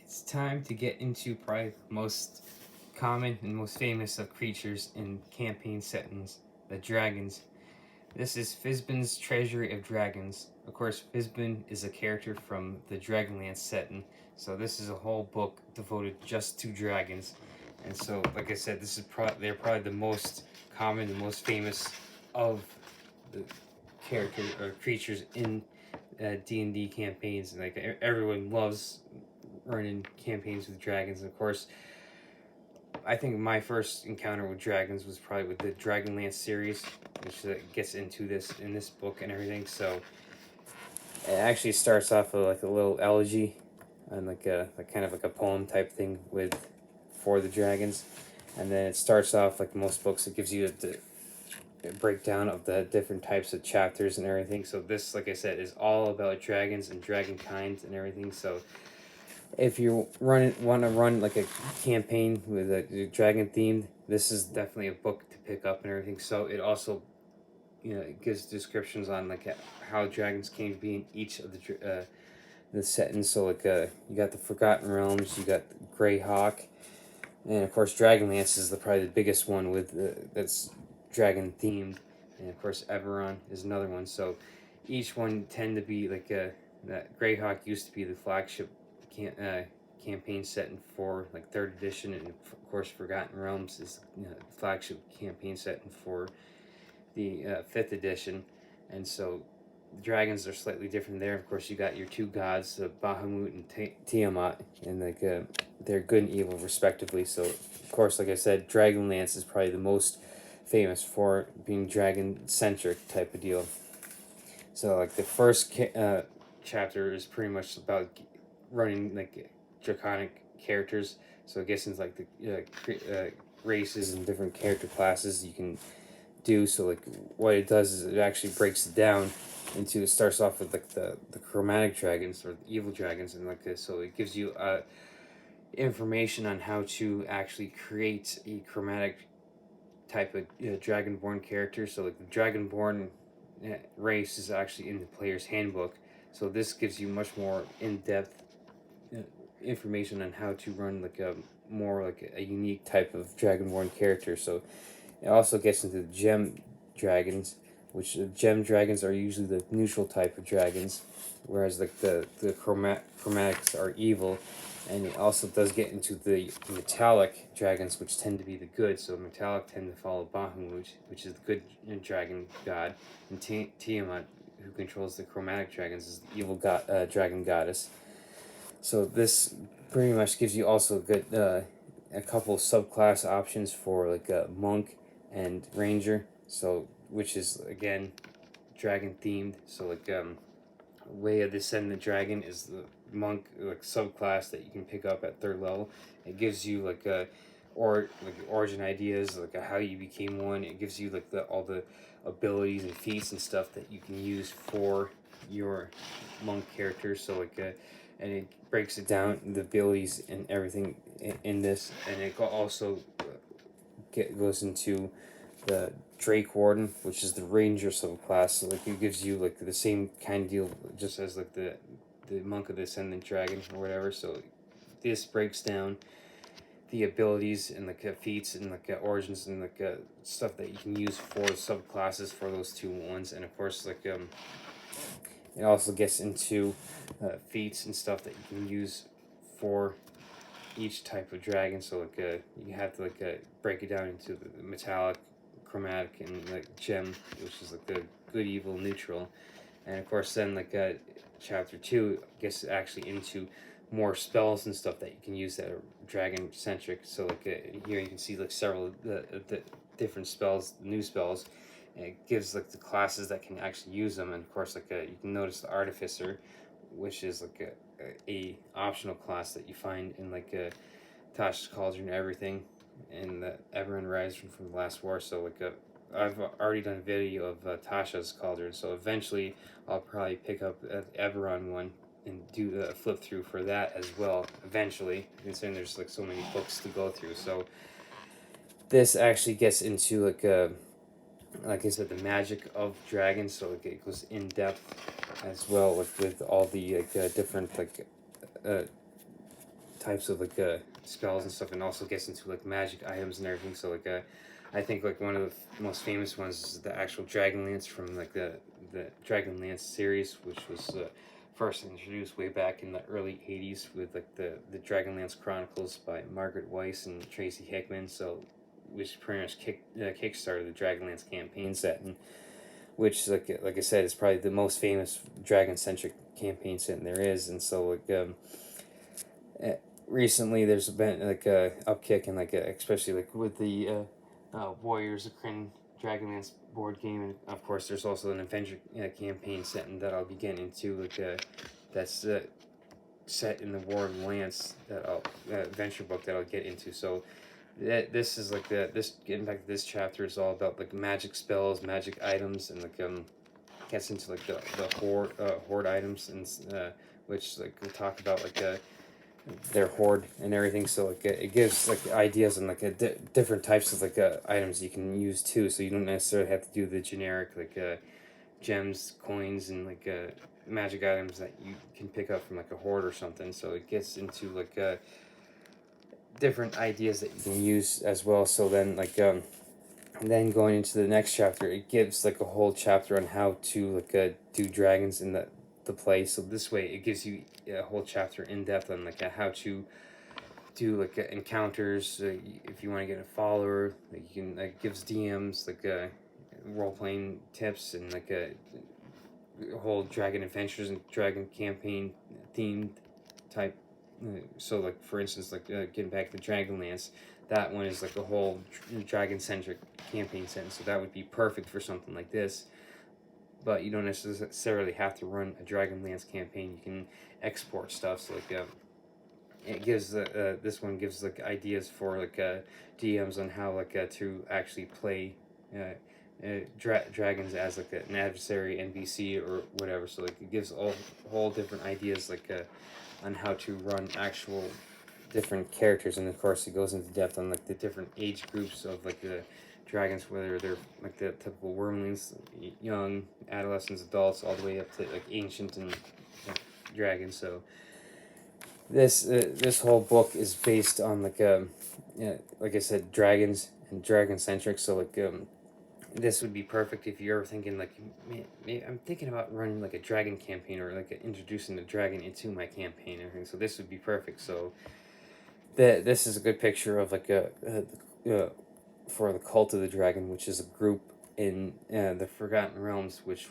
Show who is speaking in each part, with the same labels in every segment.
Speaker 1: It's time to get into probably the most common and most famous of creatures in campaign settings, the dragons. This is Fisban's Treasury of Dragons. Of course, Fisban is a character from the Dragonlance setting, so this is a whole book devoted just to dragons. And so, like I said, this is they're probably the most common and most famous of the character or creatures in D&D campaigns. And like everyone loves running campaigns with dragons. And of course, I think my first encounter with dragons was probably with the Dragonlance series, which gets into this in this book and everything. So it actually starts off with like a little elegy and like a kind of like a poem type thing with for the dragons, and then it starts off like most books. It gives you the breakdown of the different types of chapters and everything. So this, like I said, is all about dragons and dragonkind and everything. So if you want to run like a campaign with a dragon themed, this is definitely a book to pick up and everything. So it also, it gives descriptions on like how dragons came to be in each of the settings. So like you got the Forgotten Realms, you got Greyhawk, and of course Dragonlance is probably the biggest one with that's dragon themed, and of course Eberron is another one. So each one tend to be like that Greyhawk used to be the flagship campaign setting for like third edition, and of course Forgotten Realms is flagship campaign setting for the fifth edition, and so dragons are slightly different there. Of course, you got your two gods, Bahamut and Tiamat, and like they're good and evil respectively. So, of course, like I said, Dragonlance is probably the most famous for being dragon centric type of deal. So, like the first chapter is pretty much about running like draconic characters. So it gets into like the races and different character classes you can do. So like what it does is it actually breaks it down into, it starts off with like the chromatic dragons or the evil dragons, and like this, so it gives you information on how to actually create a chromatic type of dragonborn character. So like the dragonborn race is actually in the player's handbook, so this gives you much more in-depth information on how to run like a more like a unique type of dragonborn character. So it also gets into the gem dragons, which gem dragons are usually the neutral type of dragons, whereas like the chromatics are evil. And it also does get into the metallic dragons, which tend to be the good. So metallic tend to follow Bahamut, which is the good dragon god, and Tiamat, who controls the chromatic dragons, is the evil dragon goddess. So this pretty much gives you also good a couple subclass options for like a monk and ranger. So which is again dragon themed. So like Way of Descendant Dragon is the monk like subclass that you can pick up at third level. It gives you like origin ideas, like how you became one. It gives you like all the abilities and feats and stuff that you can use for your monk character. So like and it breaks it down, the abilities and everything in this, and it also goes into the Drake Warden, which is the Ranger subclass. So like it gives you like the same kind of deal, just as like the Monk of the Ascendant Dragon or whatever. So this breaks down the abilities and like feats and like origins and like stuff that you can use for subclasses for those two ones. And of course like it also gets into feats and stuff that you can use for each type of dragon. So like you have to like break it down into the metallic, chromatic, and like gem, which is like the good, evil, neutral. And of course then like chapter 2 gets actually into more spells and stuff that you can use that are dragon centric. So like here you can see like several of the different spells, new spells, and it gives like the classes that can actually use them. And of course like you can notice the artificer, which is like a optional class that you find in like Tasha's Cauldron and everything, and the Eberron Rise from the Last War. So like I've already done a video of Tasha's Cauldron, so eventually I'll probably pick up the Eberron one and do the flip through for that as well eventually, considering there's like so many books to go through. So this actually gets into like I said, the magic of dragons. So like it goes in depth as well with all the like different like types of like spells and stuff, and also gets into like magic items and everything. So like I think like one of the most famous ones is the actual Dragonlance from like the Dragonlance series, which was first introduced way back in the early '80s with like the Dragonlance Chronicles by Margaret Weiss and Tracy Hickman. So which pretty much kickstarted the Dragonlance campaign set, and which like I said is probably the most famous dragon centric campaign set there is. And so like uh, recently there's been like a upkick in like especially like with the Warriors of Kryn Dragonlance board game, and of course there's also an adventure campaign set that I'll be getting into like that's set in the War of Lance that I'll adventure book that I'll get into. So this is like this getting back to this chapter is all about like magic spells, magic items, and like gets into like the horde items, and which like we talk about like their horde and everything. So like it gives like ideas and like different types of like items you can use too. So you don't necessarily have to do the generic like gems, coins, and like magic items that you can pick up from like a horde or something. So it gets into like different ideas that you can use as well. So then like and then going into the next chapter, it gives like a whole chapter on how to like do dragons in the play. So this way, it gives you a whole chapter in depth on like how to do like encounters. If you want to get a follower, like you can like gives DMs like role playing tips and like a whole dragon adventures and dragon campaign themed type. So like for instance, like getting back to Dragonlance, that one is like a whole dragon centric campaign set, so that would be perfect for something like this. But you don't necessarily have to run a Dragonlance campaign. You can export stuff. So like it gives this one gives like ideas for like DMs on how like to actually play dragons as like an adversary NPC or whatever. So like it gives all whole different ideas like on how to run actual different characters, and of course it goes into depth on like the different age groups of like the dragons, whether they're like the typical wormlings, young, adolescents, adults, all the way up to like ancient and dragons. So this whole book is based on like yeah, like I said, dragons and dragon centric. So like this would be perfect if you're ever thinking like, man, I'm thinking about running like a dragon campaign or like introducing the dragon into my campaign and everything. So this would be perfect. So this is a good picture of like for the cult of the dragon, which is a group in the Forgotten Realms, which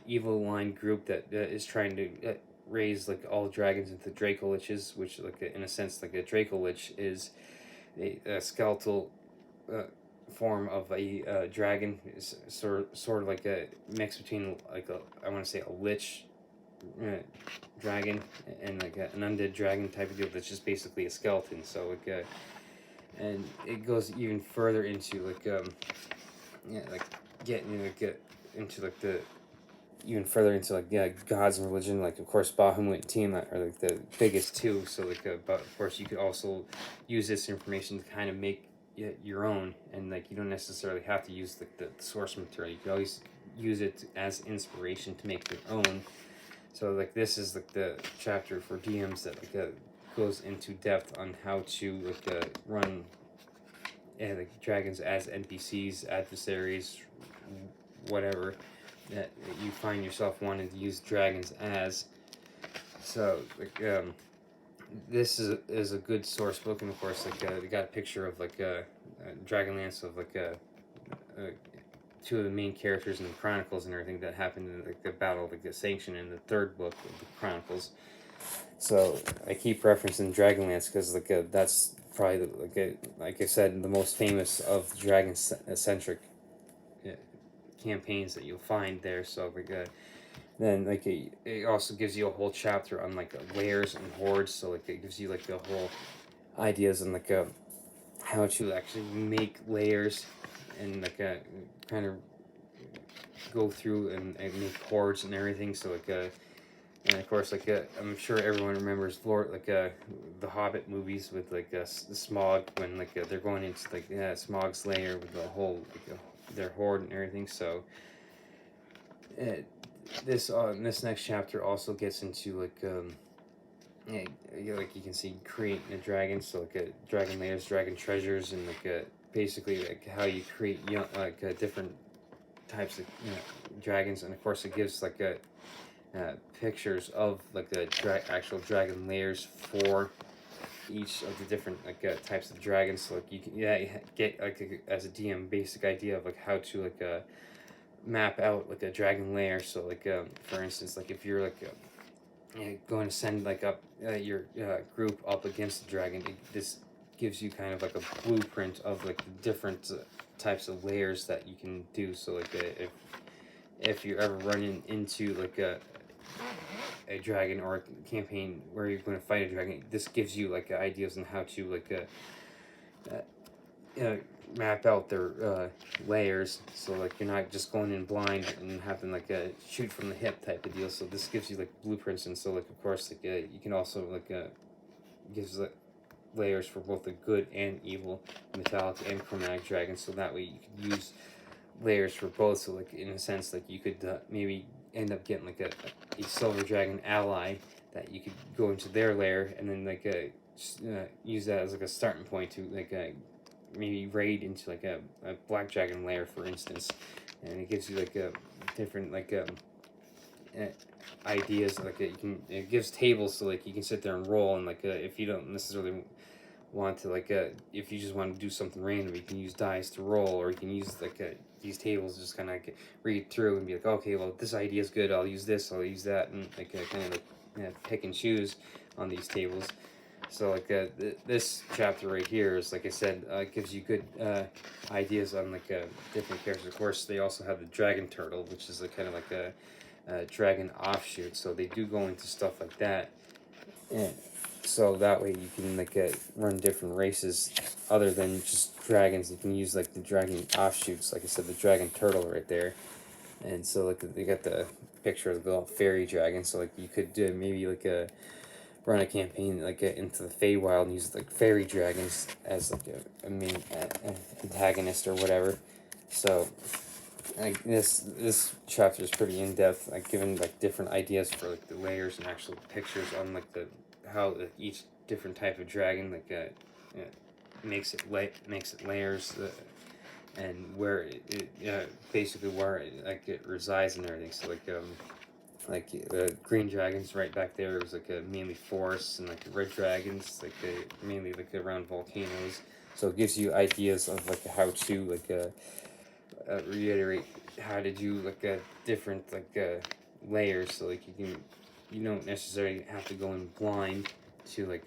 Speaker 1: evil line group that is trying to raise like all dragons into Draco Liches, which like in a sense like a Draco Lich is a skeletal form of a dragon. Is sort of like a mix between like a I want to say a lich dragon and like an undead dragon type of deal that's just basically a skeleton. So like and it goes even further into like yeah, like getting like into like the even further into like gods and religion. Like of course Bahamut and Tiamat are like the biggest two. So like but of course you could also use this information to kind of make your own, and like you don't necessarily have to use like the source material. You can always use it as inspiration to make your own. So like this is like the chapter for DMs that like goes into depth on how to like run like dragons as NPCs, adversaries, whatever that you find yourself wanting to use dragons as. So like this is a good source book, and of course like they got a picture of like Dragonlance of like two of the main characters in the Chronicles and everything that happened in like the battle of like the Sanction in the third book of the Chronicles. So I keep referencing Dragonlance because like that's probably like I said the most famous of dragon centric campaigns that you'll find there. So like then like it also gives you a whole chapter on like layers and hordes. So like it gives you like the whole ideas and like how to actually make layers and like kind of go through and make hordes and everything. So like and of course like I'm sure everyone remembers Lord like the Hobbit movies with like the Smog when like they're going into like Smog's lair with the whole like, their horde and everything. So this next chapter also gets into like Yeah, like you can see creating a dragon, so like a dragon layers, dragon treasures, and like basically like how you create young, like different types of dragons, and of course it gives like a pictures of like the actual dragon layers for each of the different like types of dragons. So like you can you get like as a DM basic idea of like how to like map out like a dragon layer. So like for instance, like if you're like going to send like up your group up against the dragon, this gives you kind of like a blueprint of like the different types of layers that you can do. So like if you're ever running into like a dragon or a campaign where you're going to fight a dragon, this gives you like ideas on how to like map out their layers, so like you're not just going in blind and having like a shoot from the hip type of deal. So this gives you like blueprints, and so like of course like you can also like gives like layers for both the good and evil metallic and chromatic dragons, so that way you could use layers for both. So like in a sense like you could maybe end up getting like a silver dragon ally that you could go into their lair and then like use that as like a starting point to like maybe raid into like a black dragon lair, for instance, and it gives you like a different like uh, ideas. Like it gives tables, so like you can sit there and roll, and like if you don't necessarily want to like if you just want to do something random, you can use dice to roll, or you can use like these tables just kind of like read through and be like, okay, well this idea is good, I'll use this, I'll use that, and like kind of like pick and choose on these tables. So like this chapter right here is, like I said, gives you good ideas on like different characters. Of course, they also have the dragon turtle, which is kind of like a dragon offshoot. So they do go into stuff like that, and so that way you can like run different races other than just dragons. You can use like the dragon offshoots, like I said, the dragon turtle right there. And so like they got the picture of the little fairy dragon. So like you could do maybe like a run a campaign like into the Feywild and use like fairy dragons as like a main antagonist or whatever. So like this chapter is pretty in depth, like giving like different ideas for like the layers and actual pictures on like the how each different type of dragon like makes it layers. And where basically where it resides and everything. So like the green dragons right back there was like mainly forests, and like the red dragons like mainly like around volcanoes. So it gives you ideas of like how to like reiterate how to do like different like layers. So like you don't necessarily have to go in blind to like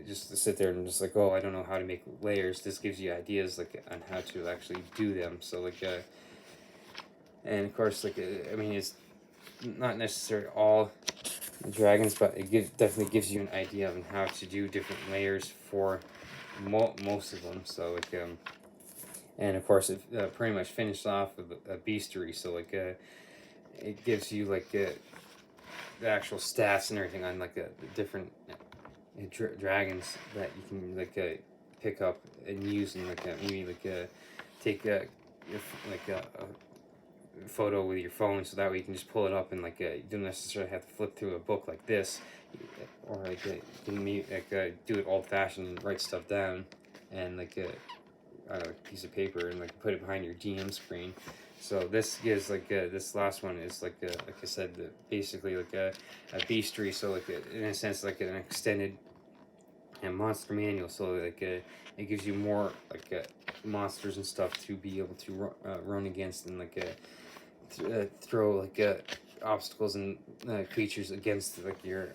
Speaker 1: just to sit there and just like, oh, I don't know how to make layers. This gives you ideas like on how to actually do them. So like and of course like I mean it's not necessarily all dragons, but it definitely gives you an idea on how to do different layers for most of them. So like and of course it pretty much finished off with a beastery. So like it gives you like the actual stats and everything on like the different dragons that you can like pick up and use, and like maybe like take like a photo with your phone, so that way you can just pull it up and like you don't necessarily have to flip through a book like this, or like you can do it old fashioned and write stuff down and like a piece of paper and like put it behind your GM screen. So this gives like this last one is like I said, basically like a beastry. So like in a sense like an extended monster manual. So like it gives you more like monsters and stuff to be able to run against, and like throw like obstacles and creatures against like your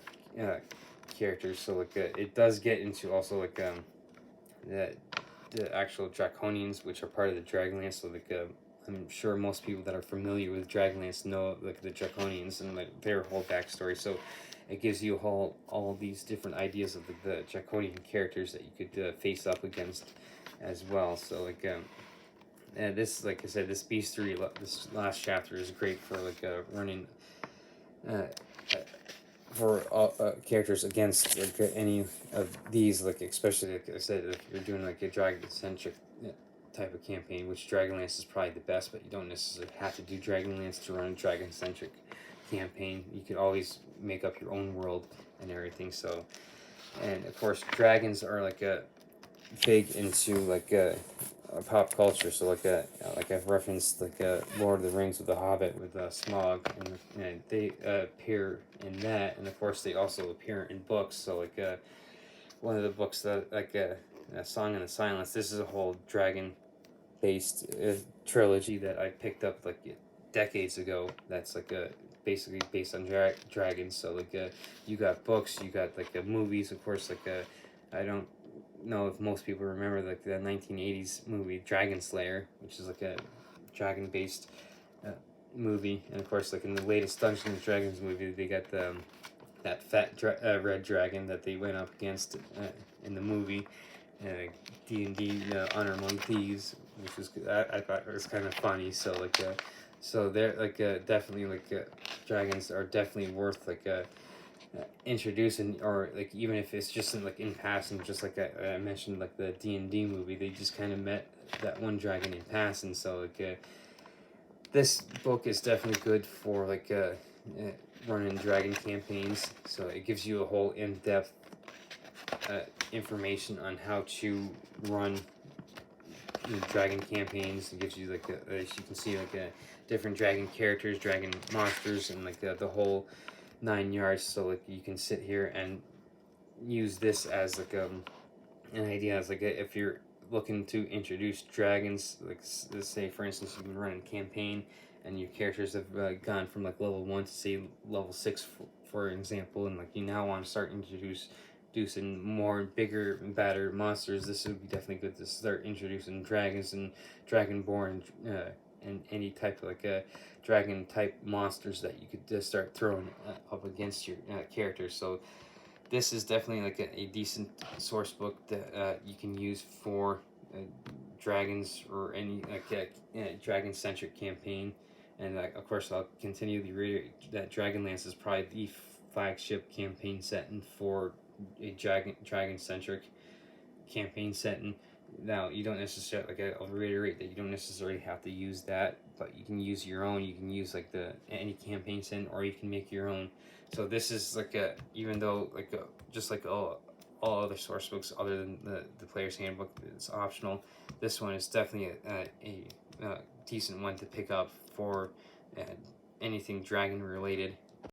Speaker 1: characters. So like it does get into also like the actual draconians, which are part of the Dragonlance. So like I'm sure most people that are familiar with Dragonlance know like the draconians and like their whole backstory. So it gives you all these different ideas of the draconian characters that you could face up against as well. So like and this, like I said, this beastery, this last chapter is great for like running uh, uh, for characters against like any of these, like especially like I said, if you're doing like a dragon centric type of campaign, which Dragonlance is probably the best, but you don't necessarily have to do Dragonlance to run a dragon centric campaign. You could always make up your own world and everything. So, and of course, dragons are like a big into like a pop culture. So like I've referenced like Lord of the Rings with the Hobbit with Smaug, and they appear in that, and of course they also appear in books. So like one of the books that like a Song in the Silence. This is a whole dragon based trilogy that I picked up like decades ago. That's like a basically based on dragons. So like you got books, you got like movies, of course. Like I don't know if most people remember like the 1980s movie Dragon Slayer, which is like a dragon based uh, movie, and of course like in the latest Dungeons and Dragons movie they got the that fat red dragon that they went up against in the movie. D&D Honor Among Thieves, which was I thought it was kind of funny. So like so they're like definitely like dragons are definitely worth like introducing, or like even if it's just in passing, just like I mentioned like the D&D movie, they just kind of met that one dragon in passing. So like this book is definitely good for like running dragon campaigns. So it gives you a whole in-depth information on how to run dragon campaigns. It gives you like as you can see like different dragon characters, dragon monsters, and like the whole 9 yards. So like you can sit here and use this as like an idea as like if you're looking to introduce dragons, like let's say for instance you've been running a campaign and your characters have gone from like level 1 to say level 6 for example, and like you now want to start introducing more bigger and badder monsters. This would be definitely good to start introducing dragons and dragonborn and any type of like dragon type monsters that you could just start throwing up against your characters. So this is definitely like a decent source book that you can use for dragons or any like dragon centric campaign. And of course, I'll continue to reiterate that Dragonlance is probably the flagship campaign setting for a dragon centric campaign setting. Now, you don't necessarily, like I'll reiterate that you don't necessarily have to use that, but you can use your own. You can use like any campaign setting, or you can make your own. So this is like even though like just like all other source books other than the player's handbook, it's optional. This one is definitely a decent one to pick up for uh, anything dragon related.